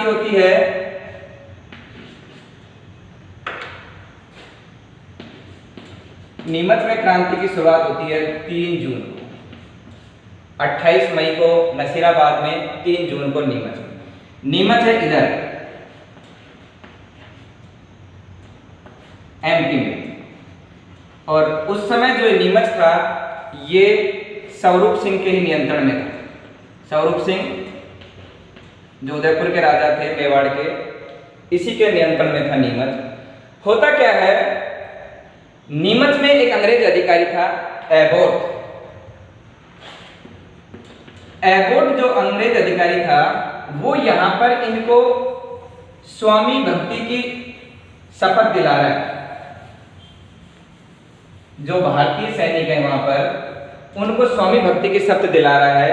क्रांति होती है नीमच में क्रांति की शुरुआत होती है 3 जून को। 28 मई को नसीराबाद में, 3 जून को नीमच में। नीमच है इधर एमपी में, और उस समय जो नीमच था ये स्वरूप सिंह के ही नियंत्रण में था। स्वरूप सिंह जो उदयपुर के राजा थे, मेवाड़ के, इसी के नियंत्रण में था नीमच। होता क्या है, नीमच में एक अंग्रेज अधिकारी था एबोट। एबोट जो अंग्रेज अधिकारी था वो यहां पर इनको स्वामी भक्ति की शपथ दिला रहा है। जो भारतीय सैनिक है वहां पर उनको स्वामी भक्ति की शपथ दिला रहा है,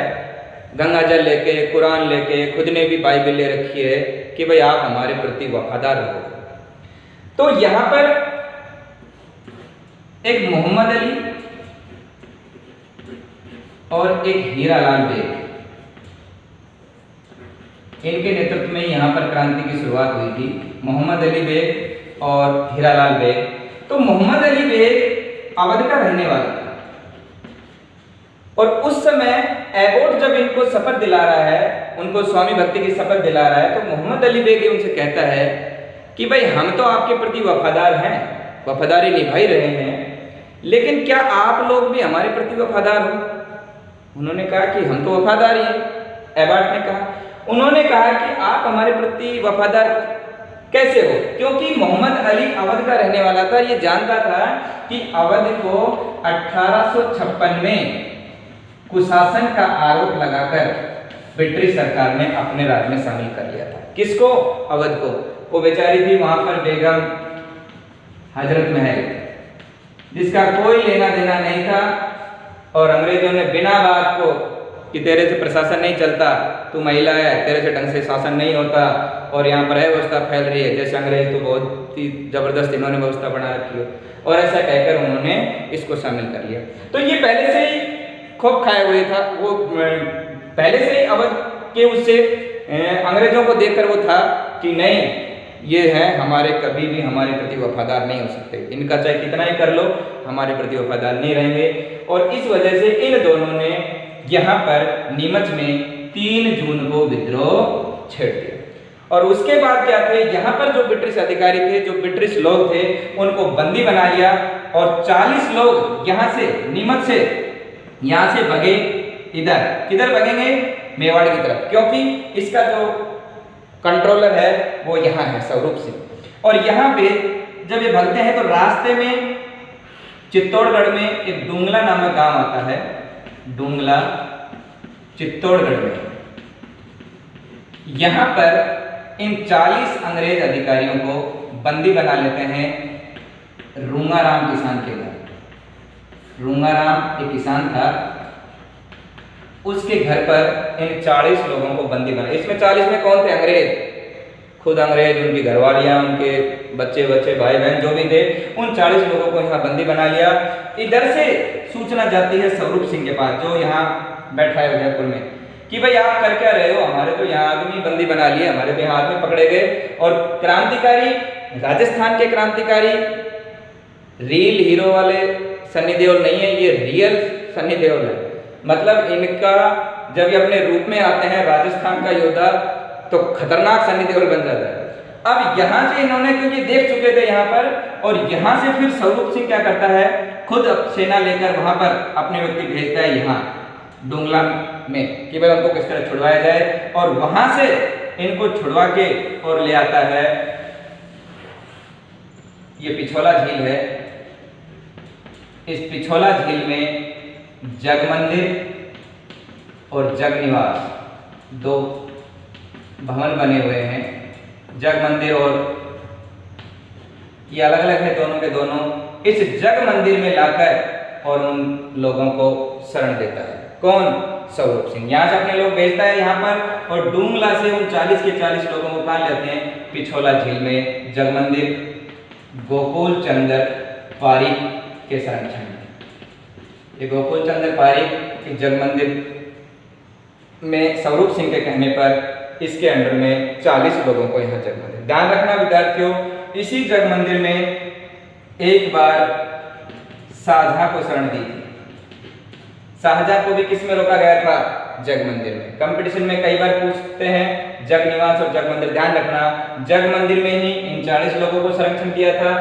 गंगा जल लेके, कुरान लेके, खुद ने भी बाइबल ले रखी है कि भाई आप हमारे प्रति वफादार रहो। तो यहां पर एक मोहम्मद अली और एक हीरालाल बेग, इनके नेतृत्व में यहां पर क्रांति की शुरुआत हुई थी। मोहम्मद अली बेग और हीरालाल बेग। तो मोहम्मद अली बेग अवध का रहने वाला था, और उस समय एबोट जब इनको शपथ दिला रहा है, उनको स्वामी भक्ति की शपथ दिला रहा है, तो मोहम्मद अली बेग उनसे कहता है कि भाई हम तो आपके प्रति वफादार हैं, वफादारी निभाई रहे हैं, लेकिन क्या आप लोग भी हमारे प्रति वफादार हो? उन्होंने कहा कि हम तो वफादार ही हैं। एबोट ने कहा, उन्होंने कहा कि आप हमारे प्रति वफादार कैसे हो? क्योंकि मोहम्मद अली अवध का रहने वाला था, ये जानता था कि अवध को 1856 में कुशासन का आरोप लगाकर ब्रिटिश सरकार ने अपने राज्य में शामिल कर लिया था। किसको? अवध को। वो बेचारी थी वहां पर बेगम हजरत महल, जिसका कोई लेना देना नहीं था, और अंग्रेजों ने बिना बात को कि तेरे से प्रशासन नहीं चलता, तू महिला है, तेरे से ढंग से शासन नहीं होता, और यहाँ पर व्यवस्था फैल रही है, जैसे अंग्रेज तो बहुत ही जबरदस्त इन्होंने व्यवस्था बना रखी हो, और ऐसा कहकर उन्होंने इसको शामिल कर लिया। तो ये पहले से ही खूब खाए हुए था, वो पहले से ही अवध के उससे अंग्रेजों को देखकर वो था कि नहीं, ये है हमारे, कभी भी हमारे प्रति वफादार नहीं हो सकते, इनका चाहे कितना ही कर लो हमारे प्रति वफादार नहीं रहेंगे। और इस वजह से इन दोनों ने यहाँ पर नीमच में 3 जून को विद्रोह छेड़ दिया। और उसके बाद क्या थे, यहाँ पर जो ब्रिटिश अधिकारी थे, जो ब्रिटिश लोग थे, उनको बंदी बना लिया, और 40 लोग यहाँ से, नीमच से, यहाँ से भगे इधर। किधर भगेंगे? मेवाड़ की तरफ, क्योंकि इसका जो कंट्रोलर है वो यहाँ है, स्वरूप सिंह। और यहाँ पे जब ये भगते हैं तो रास्ते में चित्तौड़गढ़ में एक डूंगला नामक गांव आता है, डूंगला चित्तौड़गढ़ में। यहाँ पर इन 40 अंग्रेज अधिकारियों को बंदी बना लेते हैं रूंगाराम किसान के घर। रूंगाराम एक किसान था, उसके घर पर इन 40 लोगों को बंदी बना। इसमें 40 में कौन थे? अंग्रेज, खुद अंग्रेज, उनकी घरवालियां, उनके बच्चे भाई बहन जो भी थे, उन 40 लोगों को यहाँ बंदी बना लिया। इधर से सूचना जाती है स्वरूप सिंह के पास, जो यहाँ बैठा है उदयपुर में, कि भाई आप कर क्या रहे हो, हमारे तो यहाँ आदमी बंदी बना लिए, हमारे तो यहाँ आदमी पकड़े गए। और क्रांतिकारी, राजस्थान के क्रांतिकारी रियल हीरो वाले सनी देओल नहीं है, ये रियल सनी देओल है। मतलब इनका जब ये अपने रूप में आते हैं राजस्थान का योद्धा, तो खतरनाक सनी देओल बन जाता है। अब यहाँ से इन्होंने, क्योंकि देख चुके थे यहाँ पर, और यहाँ से फिर स्वरूप सिंह क्या करता है, खुद सेना लेकर वहां पर अपने व्यक्ति भेजता है यहाँ डूंगला में, कि भाई उनको किस तरह छुड़वाया जाए। और वहां से इनको छुड़वा के और ले आता है, ये पिछोला झील है। इस पिछोला झील में जग मंदिर और जग निवास 2 भवन बने हुए हैं। जग मंदिर और ये अलग अलग है दोनों के दोनों। इस जग मंदिर में लाकर और उन लोगों को शरण देता है। कौन? स्वरूप सिंह। यहाँ से अपने लोग भेजता है यहाँ पर, और डूंगला से उन 40 के 40 लोगों को कहाँ लेते हैं? पिछोला झील में जग मंदिर गोकुल चंद्र पारीक के संरक्षण में। ये गोकुल चंद्र पारीक के जग मंदिर में स्वरूप सिंह के कहने पर इसके अंडर में 40 लोगों को यहाँ जग मंदिर। ध्यान रखना विद्यार्थियों, इसी जग मंदिर में एक बार शाहजहां को शरण दी थी। शाहजहां को भी किस में रोका गया था? जग मंदिर में। कंपटीशन में कई बार पूछते हैं जग निवास और जग मंदिर। ध्यान रखना, जग मंदिर में ही इन 40 लोगों को संरक्षण दिया था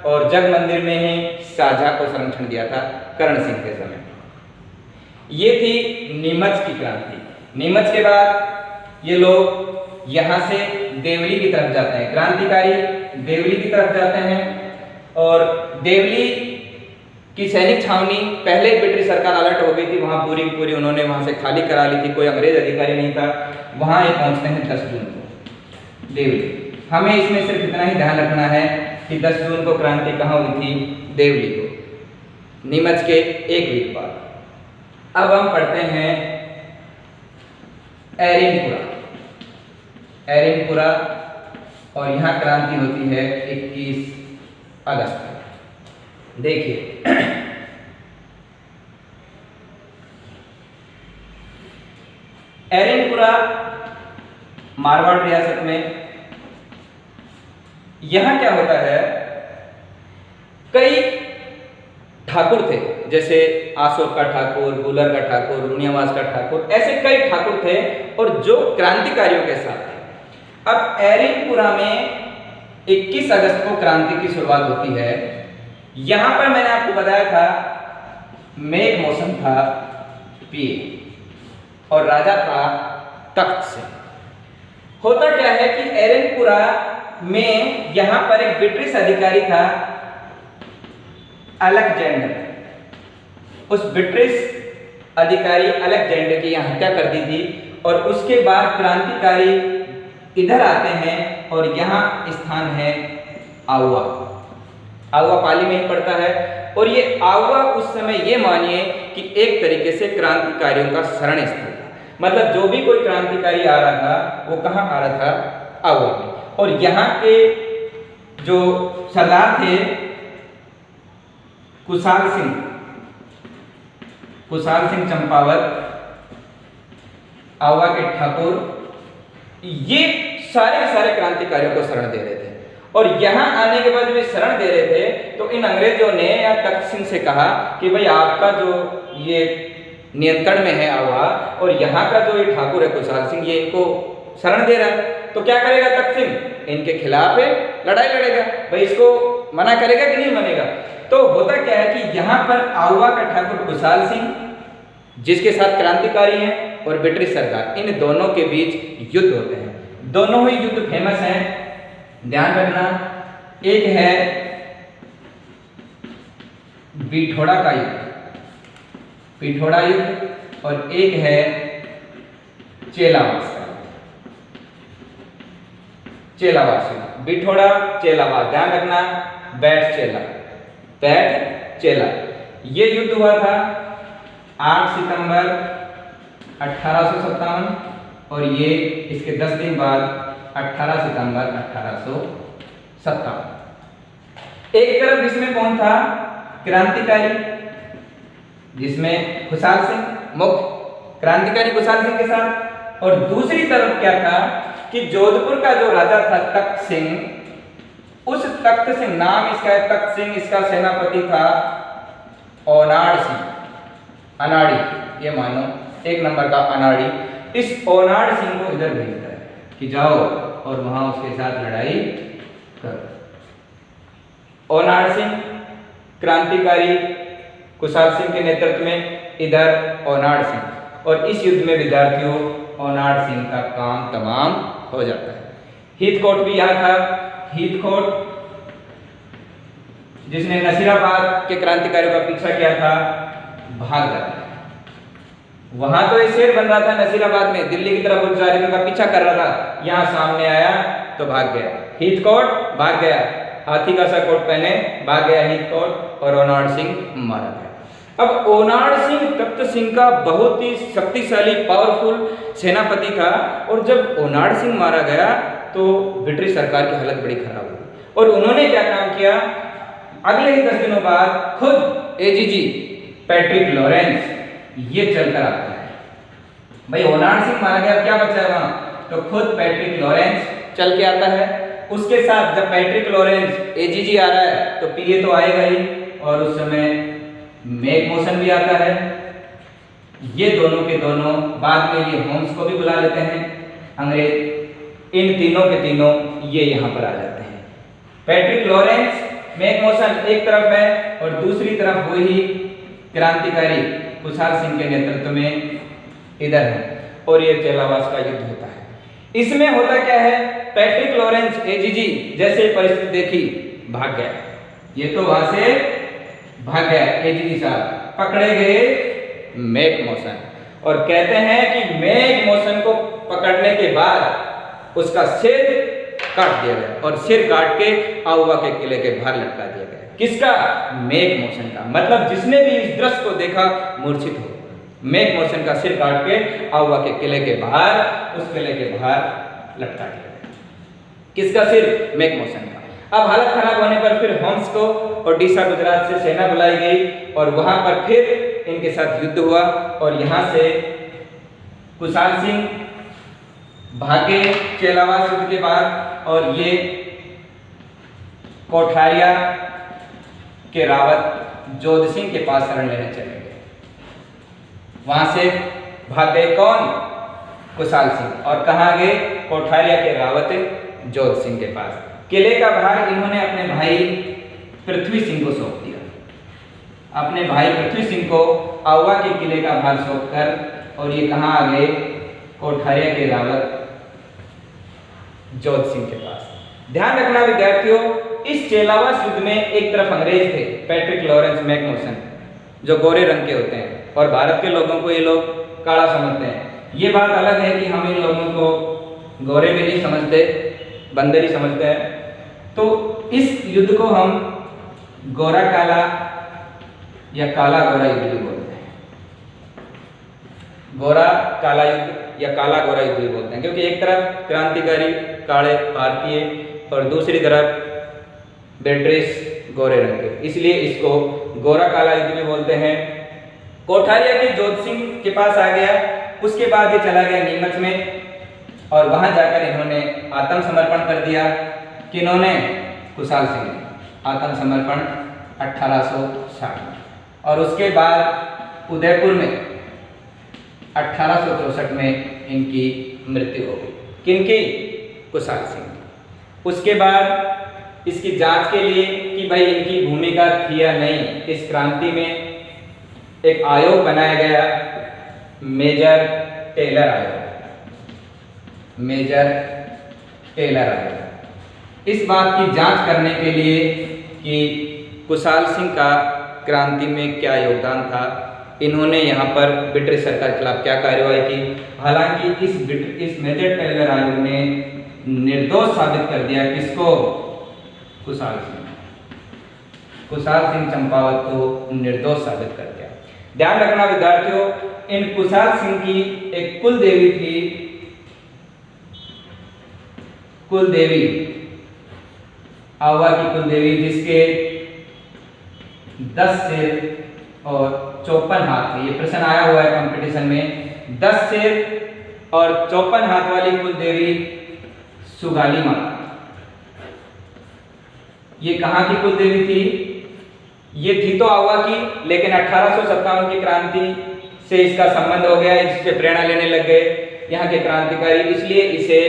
और जग मंदिर में ही शाहजहां को संरक्षण दिया था करण सिंह के समय। ये थी नीमच की क्रांति। नीमच के बाद ये लोग यहाँ से देवली की तरफ जाते हैं, क्रांतिकारी देवली की तरफ जाते हैं और देवली की सैनिक छावनी पहले ब्रिटिश सरकार अलर्ट हो गई थी, वहां पूरी पूरी उन्होंने वहां से खाली करा ली थी, कोई अंग्रेज अधिकारी नहीं था। वहां ये पहुंचते हैं 10 जून को देवली। हमें इसमें सिर्फ इतना ही ध्यान रखना है कि 10 जून को क्रांति कहाँ हुई थी? देवली को, नीमच के एक वीक बाद। अब हम पढ़ते हैं एरिनपुरा। एरिनपुरा और यहाँ क्रांति होती है 21 अगस्त को। देखिए एरिनपुरा मारवाड़ रियासत में। यहां क्या होता है, कई ठाकुर थे, जैसे आशोक का ठाकुर, बुलर का ठाकुर, रुनियावास का ठाकुर, ऐसे कई ठाकुर थे और जो क्रांतिकारियों के साथ थे। अब एरिनपुरा में 21 अगस्त को क्रांति की शुरुआत होती है। यहां पर मैंने आपको बताया था मेघ मौसम था पीए और राजा था तख्त से। होता क्या है कि एरिनपुरा में यहां पर एक ब्रिटिश अधिकारी था अलेक्जेंडर। उस ब्रिटिश अधिकारी अलेक्जेंडर की यहां हत्या कर दी थी और उसके बाद क्रांतिकारी इधर आते हैं और यहां स्थान है आउवा। आउवा पाली में ही पड़ता है और ये आउवा उस समय ये मानिए कि एक तरीके से क्रांतिकारियों का शरण स्थल था। मतलब जो भी कोई क्रांतिकारी आ रहा था वो कहाँ आ रहा था? आउवा में। और यहाँ के जो सरदार थे कुशाल सिंह चंपावत, आउवा के ठाकुर, ये सारे क्रांतिकारियों को शरण दे रहे थे। और यहाँ आने के बाद वे शरण दे रहे थे तो इन अंग्रेजों ने या तख्त सिंह से कहा कि भाई आपका जो ये नियंत्रण में है आवा और यहाँ का जो ये ठाकुर है कुशाल सिंह, ये इनको शरण दे रहा है, तो क्या करेगा तख्त सिंह? इनके खिलाफ है लड़ाई लड़ेगा। भाई इसको मना करेगा कि नहीं मानेगा? तो होता क्या है कि यहाँ पर आउवा का ठाकुर कुशाल सिंह, जिसके साथ क्रांतिकारी हैं, और ब्रिटिश सरकार, इन दोनों के बीच युद्ध होते हैं। दोनों ही युद्ध फेमस हैं, ध्यान रखना। एक है बिठोड़ा का युद्ध, पिठोड़ा युद्ध, और एक है चेलावास का। चेलावास युद्ध, बिठोड़ा चेलावास, ध्यान रखना। बैठ चेला, ये युद्ध हुआ था 8 सितंबर 1857 और ये इसके 10 दिन बाद 18 सितंबर 1857। एक तरफ इसमें कौन था? क्रांतिकारी, जिसमें खुशाल सिंह मुख्य क्रांतिकारी कुशाल सिंह के साथ, और दूसरी तरफ क्या था कि जोधपुर का जो राजा था तख्त सिंह, उस तख्त सिंह, नाम इसका है तख्त सिंह, इसका सेनापति था ओनाड़ सिंह, अनाड़ी, ये मानो एक नंबर का अनाड़ी। इस ओनाड़ सिंह को इधर भेजता है कि जाओ और वहां उसके साथ लड़ाई करो। ओनाड़ सिंह क्रांतिकारी कुशाल सिंह के नेतृत्व में, इधर ओनाड़ सिंह, और इस युद्ध में विद्यार्थियों ओनाड़ सिंह का काम तमाम हो जाता है। हीथकोट भी यहाँ था। हीथकोट, जिसने नसीराबाद के क्रांतिकारियों का पीछा किया था, भाग जाता है। वहां तो ये शेर बन रहा था नसीराबाद में, दिल्ली की तरफ मुजाहिदीन का पीछा कर रहा था, यहाँ सामने आया तो भाग गया। हीथकोट भाग गया, हाथी का सा कोट पहने भाग गया हीथकोट, और ओनाड़ सिंह मारा गया। अब ओनाड़ सिंह तख्त सिंह का बहुत ही शक्तिशाली पावरफुल सेनापति था, और जब ओनाड़ सिंह मारा गया तो ब्रिटिश सरकार की हालत बड़ी खराब हुई। और उन्होंने क्या काम किया, अगले ही 10 दिनों बाद खुद एजीजी पैट्रिक लॉरेंस ये चलकर आता है। भाई ओनाड़ सिंह मारा गया, क्या बचा है वहां? तो खुद पैट्रिक लॉरेंस चल के आता है। उसके साथ जब पैट्रिक लॉरेंस एजीजी आ रहा है तो पीए तो आएगा ही, और उस समय मैक मॉसन भी आता है। ये दोनों के दोनों, बाद में ये होम्स को भी बुला लेते हैं अंग्रेज। इन तीनों के तीनों ये यहाँ पर आ जाते हैं। पैट्रिक लॉरेंस, मैक मॉसन एक तरफ है और दूसरी तरफ वही क्रांतिकारी खुशहाल सिंह के नेतृत्व में इधर है, और ये चेलावास का युद्ध होता है। इसमें होता क्या है, पैट्रिक लॉरेंस एजीजी जैसे परिस्थिति देखी भाग गया। ये तो वहां से भाग गया एजीजी साहब, पकड़े गए मैक मॉसन, और कहते हैं कि मैक मॉसन को पकड़ने के बाद उसका सिर काट दिया गया और सिर काट के आउवा के किले के बाहर लटका दिया गया। किसका? मैक मॉसन का। मतलब जिसने भी इस दृश्य को देखा मूर्छित हो। मैक मॉसन का सिर काट के आउवा के किले के बाहर, उस किले के बाहर लटका दिया गया। किसका सिर? मैक मॉसन का। अब हालत खराब होने पर फिर होम्स को ओडिशा गुजरात से सेना बुलाई गई और वहां पर फिर इनके साथ युद्ध हुआ, और यहां से खुशहाल सिंह भागे चेलावास युद्ध के बाद, और ये कोठारिया के रावत जोध सिंह के पास शरण लेने चले गए। वहां से भाग गए कौन? खुशहाल सिंह। और कहाँ गए? कोठारिया के रावत जोध सिंह के पास। किले का भार इन्होंने अपने भाई पृथ्वी सिंह को सौंप दिया। अपने भाई पृथ्वी सिंह को आउवा के किले का भार सौंपकर, और ये कहाँ आ गए? कोठारिया के रावत जोध सिंह के पास। ध्यान रखना विद्यार्थियों, इस चेलावास युद्ध में एक तरफ अंग्रेज थे, पैट्रिक लॉरेंस, मैक मॉसन, जो गोरे रंग के होते हैं, और भारत के लोगों को ये लोग काला समझते हैं। ये बात अलग है कि हम इन लोगों को गोरे भी नहीं समझते, बंदर ही समझते हैं। तो इस युद्ध को हम गोरा काला या काला गोरा युद्ध भी बोलते हैं। गोरा काला युद्ध या काला गोरा युद्ध भी बोलते हैं, क्योंकि एक तरफ क्रांतिकारी काले भारतीय और दूसरी तरफ ब्रिटिश गोरे रंग के, इसलिए इसको गोरा काला युद्ध भी बोलते हैं। कोठारिया के जोध सिंह के पास आ गया। उसके बाद ये चला गया नीमच में, और वहां जाकर इन्होंने आत्मसमर्पण कर दिया। किन्होंने? खुशहाल सिंह ने आत्मसमर्पण 1860 में। और उसके बाद उदयपुर में 1864 में इनकी मृत्यु हो गई। किनकी? खुशहाल सिंह। उसके बाद इसकी जांच के लिए कि भाई इनकी भूमिका थी या नहीं, इस क्रांति में एक आयोग बनाया गया, मेजर टेलर आयोग। मेजर टेलर आयोग इस बात की जांच करने के लिए कि खुशहाल सिंह का क्रांति में क्या योगदान था, इन्होंने यहाँ पर ब्रिटिश सरकार के खिलाफ क्या कार्रवाई की। हालांकि इस मेजर टेलर आयोग ने निर्दोष साबित कर दिया। किसको? खुशहाल सिंह। खुशहाल सिंह चंपावत को निर्दोष साबित कर दिया। ध्यान रखना विद्यार्थियों, इन खुशहाल सिंह की एक कुल देवी थी, कुल देवी, आवा की कुल देवी, जिसके 10 सिर और 54 हाथ थे। ये प्रश्न आया हुआ है कंपटीशन में। 10 सिर और 54 हाथ वाली कुल देवी सुगाली माता। ये कहाँ की कुल देवी थी? ये थी तो आवा की, लेकिन 1857 की क्रांति से इसका संबंध हो गया, इससे प्रेरणा लेने लग गए यहाँ के क्रांतिकारी, इसलिए इसे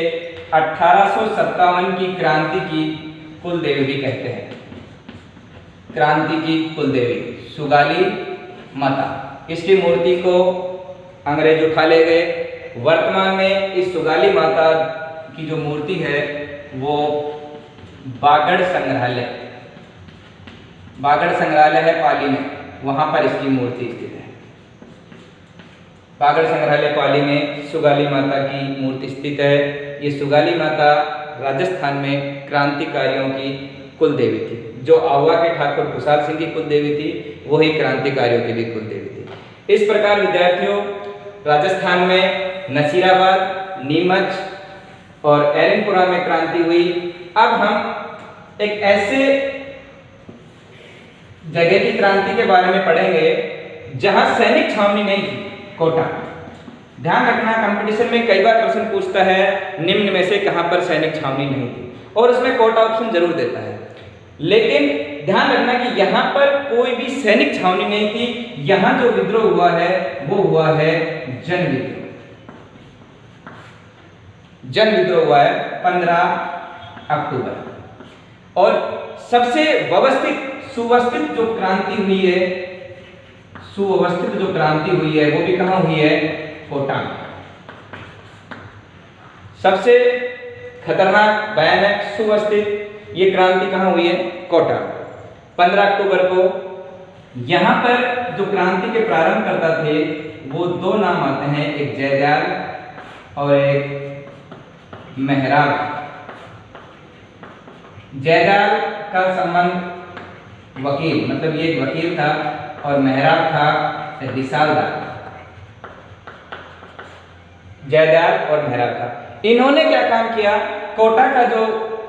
1857 की क्रांति की कुल देवी भी कहते हैं। क्रांति की कुल देवी सुगाली माता। इसकी मूर्ति को अंग्रेज उठा ले गए। वर्तमान में इस सुगाली माता की जो मूर्ति है वो बागड़ संग्रहालय, बागड़ संग्रहालय है पाली में, वहां पर इसकी मूर्ति स्थित है। बागड़ संग्रहालय पाली में सुगाली माता की मूर्ति स्थित है। ये सुगाली माता राजस्थान में क्रांतिकारियों की कुल देवी थी। जो आवा के ठाकुर खुशहाल सिंह की कुल देवी थी, वही क्रांतिकारियों की भी कुल देवी थी। इस प्रकार विद्यार्थियों, राजस्थान में नसीराबाद, नीमच और एरनपुरा में क्रांति हुई। अब हम एक ऐसे जगह की क्रांति के बारे में पढ़ेंगे जहां सैनिक छावनी नहीं थी, कोटा। ध्यान रखना, कंपटीशन में कई बार प्रश्न पूछता है निम्न में से कहां पर सैनिक छावनी नहीं थी, और उसमें कोटा ऑप्शन जरूर देता है। लेकिन ध्यान रखना कि यहाँ पर कोई भी सैनिक छावनी नहीं थी। यहाँ जो विद्रोह हुआ है वो हुआ है जन विद्रोह। जन विद्रोह हुआ है 15 अक्टूबर। और सबसे व्यवस्थित सुव्यवस्थित जो क्रांति हुई है, सुव्यवस्थित जो क्रांति हुई है वो भी कहाँ हुई है? कोटा में। सबसे खतरनाक, भयानक, सुव्यवस्थित ये क्रांति कहाँ हुई है? कोटा। 15 अक्टूबर को यहाँ पर जो क्रांति के प्रारंभकर्ता थे वो दो नाम आते हैं, एक जयदयाल और एक मेहराब। जयदयाल का संबंध वकील, मतलब ये एक वकील था, और मेहराब था रिसालदार। जयदयाल और मेहराब था। इन्होंने क्या काम किया? कोटा का जो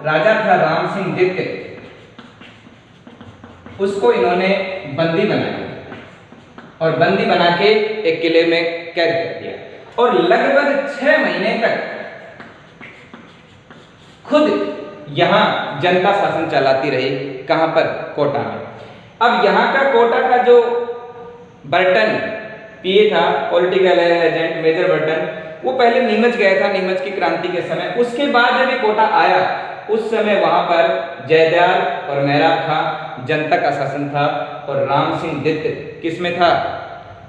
राजा था राम सिंह द्वितीय, उसको इन्होंने बंदी बनाया और बंदी बना के एक किले में कैद कर दिया, और लगभग 6 महीने तक खुद यहां जनता शासन चलाती रही। कहां पर? कोटा में। अब यहां का कोटा का जो बर्टन पीए था, पॉलिटिकल एजेंट मेजर बर्टन, वो पहले नीमच गया था, नीमच की क्रांति के समय। उसके बाद जब ये कोटा आया उस समय वहां पर जयदयाल और मेहराब था, जनता का शासन था, और राम सिंह द्वितीय किसमें था?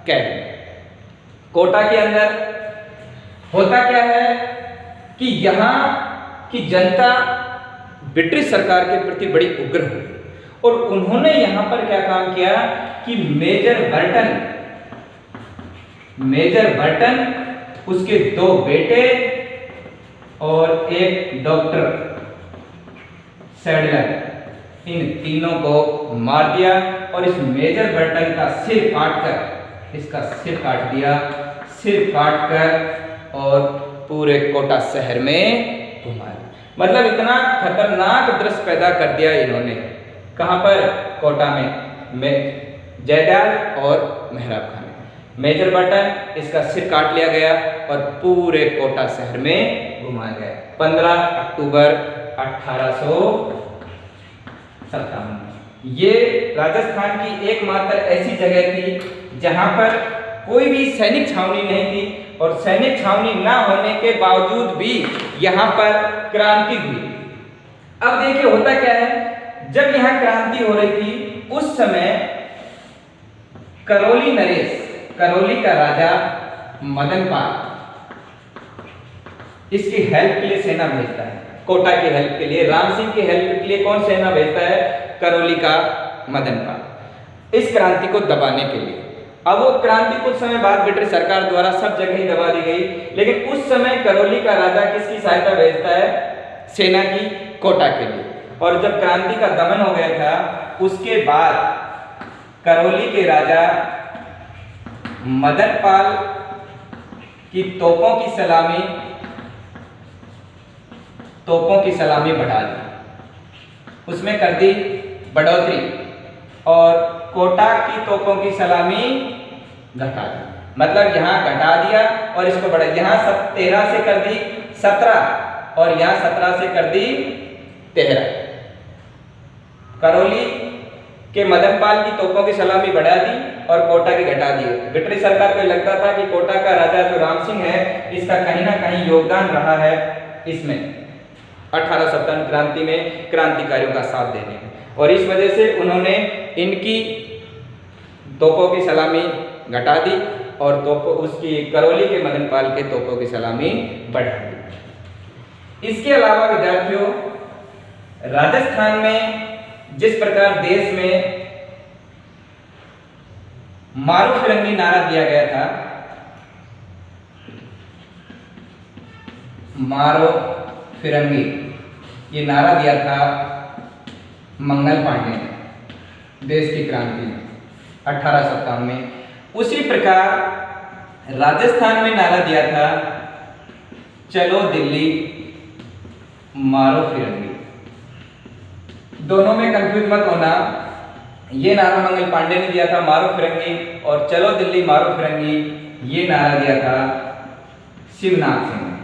कैद में। कोटा के अंदर होता क्या है कि यहाँ की जनता ब्रिटिश सरकार के प्रति बड़ी उग्र हुई, और उन्होंने यहाँ पर क्या काम किया कि मेजर बर्टन, उसके 2 बेटे और एक डॉक्टर सैडलर, इन तीनों को मार दिया, और इस मेजर बर्टन का सिर काटकर, इसका सिर काट दिया, सिर काटकर और पूरे कोटा शहर में घुमा दिया। मतलब इतना खतरनाक दृश्य पैदा कर दिया इन्होंने। कहां पर? कोटा में जयदयाल और मेहराब खान। मेजर बर्टन, इसका सिर काट लिया गया और पूरे कोटा शहर में घुमाया गया। 15 अक्टूबर 1857। ये राजस्थान की एकमात्र ऐसी जगह थी जहां पर कोई भी सैनिक छावनी नहीं थी, और सैनिक छावनी ना होने के बावजूद भी यहां पर क्रांति हुई। अब देखिए होता क्या है, जब यहां क्रांति हो रही थी उस समय करौली नरेश, करौली का राजा मदनपाल, इसकी हेल्प के लिए सेना भेजता है। कोटा की हेल्प के लिए, राम सिंह की हेल्प के लिए कौन सेना भेजता है? करौली का मदनपाल, इस क्रांति को दबाने के लिए। अब वो क्रांति कुछ समय बाद ब्रिटिश सरकार द्वारा सब जगह ही दबा दी गई, लेकिन उस समय करौली का राजा किसकी सहायता भेजता है? सेना की, कोटा के लिए। और जब क्रांति का दमन हो गया था उसके बाद करौली के राजा मदनपाल की तोपों की सलामी बढ़ा दी, उसमें कर दी बढ़ोतरी, और कोटा की तोपों की सलामी घटा दी। मतलब यहाँ घटा दिया और इसको बढ़ा, यहाँ 13 से कर दी 17, और यहाँ 17 से कर दी 13। करौली के मदनपाल की तोपों की सलामी बढ़ा दी और कोटा की घटा दी। ब्रिटिश सरकार को लगता था कि कोटा का राजा जो राम सिंह है, इसका कहीं ना कहीं योगदान रहा है इसमें 1857 क्रांति में क्रांतिकारियों का साथ देने में, और इस वजह से उन्होंने इनकी तोपों की सलामी घटा दी और उसकी करौली के मदनपाल के तोपों की सलामी बढ़ा दी। इसके अलावा विद्यार्थियों, राजस्थान में जिस प्रकार देश में मारो फिरंगी नारा दिया गया था, मारो फिरंगी, ये नारा दिया था मंगल पांडे ने देश की क्रांति में 1857 में। उसी प्रकार राजस्थान में नारा दिया था चलो दिल्ली मारो फिरंगी। दोनों में कंफ्यूज मत होना, ये नारा मंगल पांडे ने दिया था मारो फिरंगी, और चलो दिल्ली मारो फिरंगी ये नारा दिया था शिवनाथ सिंह ने।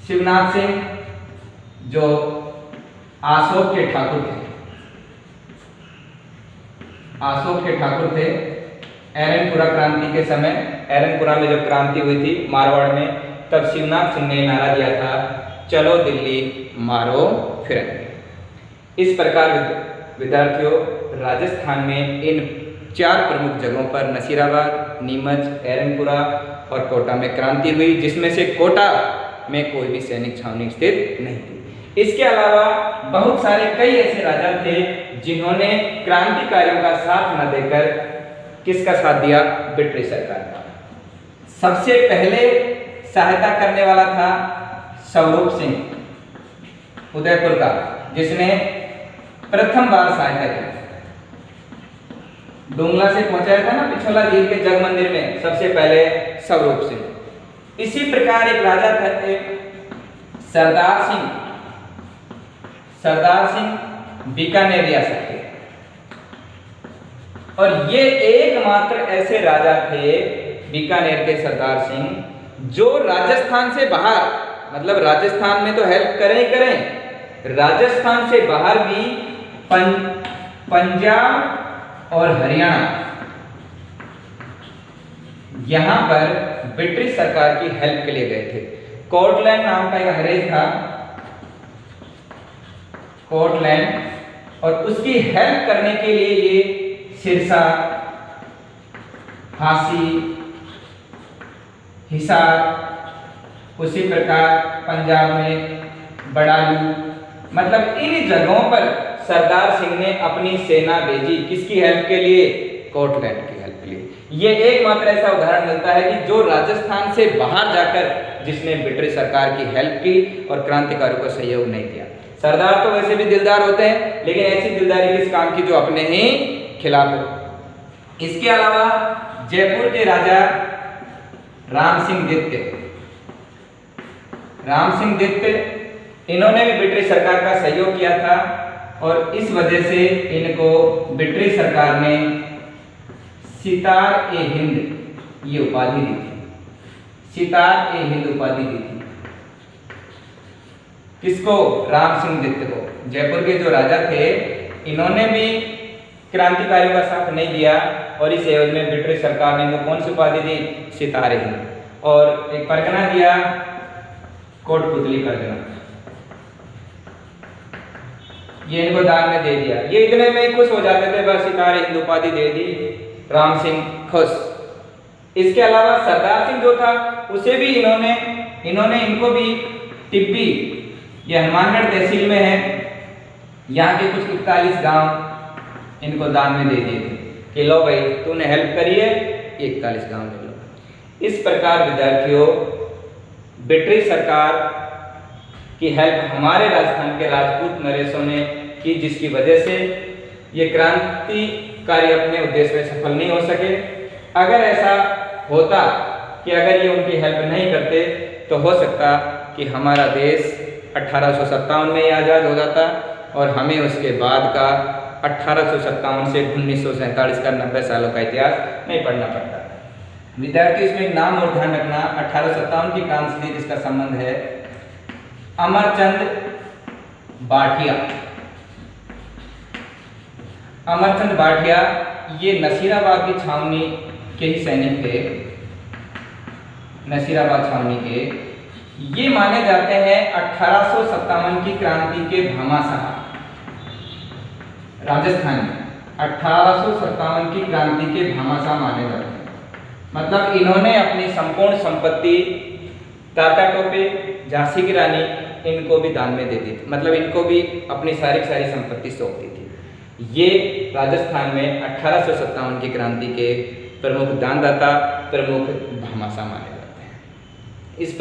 शिवनाथ सिंह जो अशोक के ठाकुर थे, अशोक के ठाकुर थे। एरनपुरा क्रांति के समय, एरनपुरा में जब क्रांति हुई थी मारवाड़ में, तब शिवनाथ सिंह ने नारा दिया था, चलो दिल्ली मारो फिरंगी। इस प्रकार विद्यार्थियों, राजस्थान में इन 4 प्रमुख जगहों पर नसीराबाद, नीमच, एरनपुरा और कोटा में क्रांति हुई, जिसमें से कोटा में कोई भी सैनिक छावनी स्थित नहीं थी। इसके अलावा बहुत सारे कई ऐसे राजा थे जिन्होंने क्रांतिकारियों का साथ न देकर किसका साथ दिया? ब्रिटिश सरकार का। सबसे पहले सहायता करने वाला था स्वरूप सिंह उदयपुर का, जिसने प्रथम बार सहायता की। डोंगला से पहुंचाया था ना पिछोला झील के जग मंदिर में, सबसे पहले स्वरूप सिंह। इसी प्रकार एक राजा थे सरदार सिंह, सरदार सिंह बीकानेर रियासत के, और ये एकमात्र ऐसे राजा थे बीकानेर के सरदार सिंह जो राजस्थान से बाहर, मतलब राजस्थान में तो हेल्प करें ही करें, राजस्थान से बाहर भी पंजाब और हरियाणा, यहां पर ब्रिटिश सरकार की हेल्प के लिए गए थे। कोटलैंड नाम का एक अंग्रेज था, कोटलैंड, और उसकी हेल्प करने के लिए ये सिरसा, हांसी, हिसार, उसी प्रकार पंजाब में बड़ालू, मतलब इन जगहों पर सरदार सिंह ने अपनी सेना भेजी। किसकी हेल्प के लिए? कोटलैंड की हेल्प के लिए। ये एकमात्र ऐसा उदाहरण मिलता है कि जो राजस्थान से बाहर जाकर जिसने ब्रिटिश सरकार की हेल्प की और क्रांतिकारियों को सहयोग नहीं दिया। सरदार तो वैसे भी दिलदार होते हैं, लेकिन ऐसी दिलदारी किस काम की जो अपने ही खिलाफ हो। इसके अलावा जयपुर के राजा राम सिंह दित्य, राम सिंह दित्य, इन्होंने भी ब्रिटिश सरकार का सहयोग किया था और इस वजह से इनको ब्रिटिश सरकार ने सितार ए हिंद ये उपाधि दी थी। सितार ए हिंद उपाधि दी थी किसको? राम सिंह दित्य को। जयपुर के जो राजा थे इन्होंने भी क्रांतिकारियों का साथ नहीं दिया और इस एवज में ब्रिटिश सरकार ने इनको कौन सी उपाधि दी? सितार ए हिंद, और एक परगना दिया, कोटपुतली परगना, ये इनको दान में दे दिया। ये इतने में ही खुश हो जाते थे, बस सितार ए हिंद उपाधि दे दी, राम सिंह खुश। इसके अलावा सरदार सिंह जो था उसे भी इन्होंने इनको भी टिब्बी, ये हनुमानगढ़ तहसील में है, यहाँ के कुछ 41 गांव इनको दान में दे दिए थे कि लो भाई तूने हेल्प करी है, 41 गांव ले लो। इस प्रकार विद्यार्थियों, ब्रिटिश सरकार की हेल्प हमारे राजस्थान के राजपूत नरेशों ने की, जिसकी वजह से ये क्रांतिकारी अपने उद्देश्य में सफल नहीं हो सके। अगर ऐसा होता कि अगर ये उनकी हेल्प नहीं करते तो हो सकता कि हमारा देश 1857 में ही आज़ाद हो जाता और हमें उसके बाद का 1857 से 1947 का 90 सालों का इतिहास नहीं पढ़ना पड़ता। विद्यार्थी इसमें एक नाम और ध्यान रखना, 1857 की क्रांति से जिसका संबंध है अमरचंद बाठिया। अमरचंद बाठिया ये नसीराबाद की छावनी के ही सैनिक थे, नसीराबाद छावनी के। ये माने जाते हैं 1857 की क्रांति के भामाशाह। राजस्थान में 1857 की क्रांति के भामाशाह माने जाते हैं। मतलब इन्होंने अपनी संपूर्ण संपत्ति ताता टोपे, झांसी की रानी, इनको भी दान में दे दी थी, मतलब इनको भी अपनी सारी संपत्ति सौंप दी थी। ये राजस्थान में 1857 की क्रांति के प्रमुख दानदाता, प्रमुख भामाशाह माने जाते हैं। इस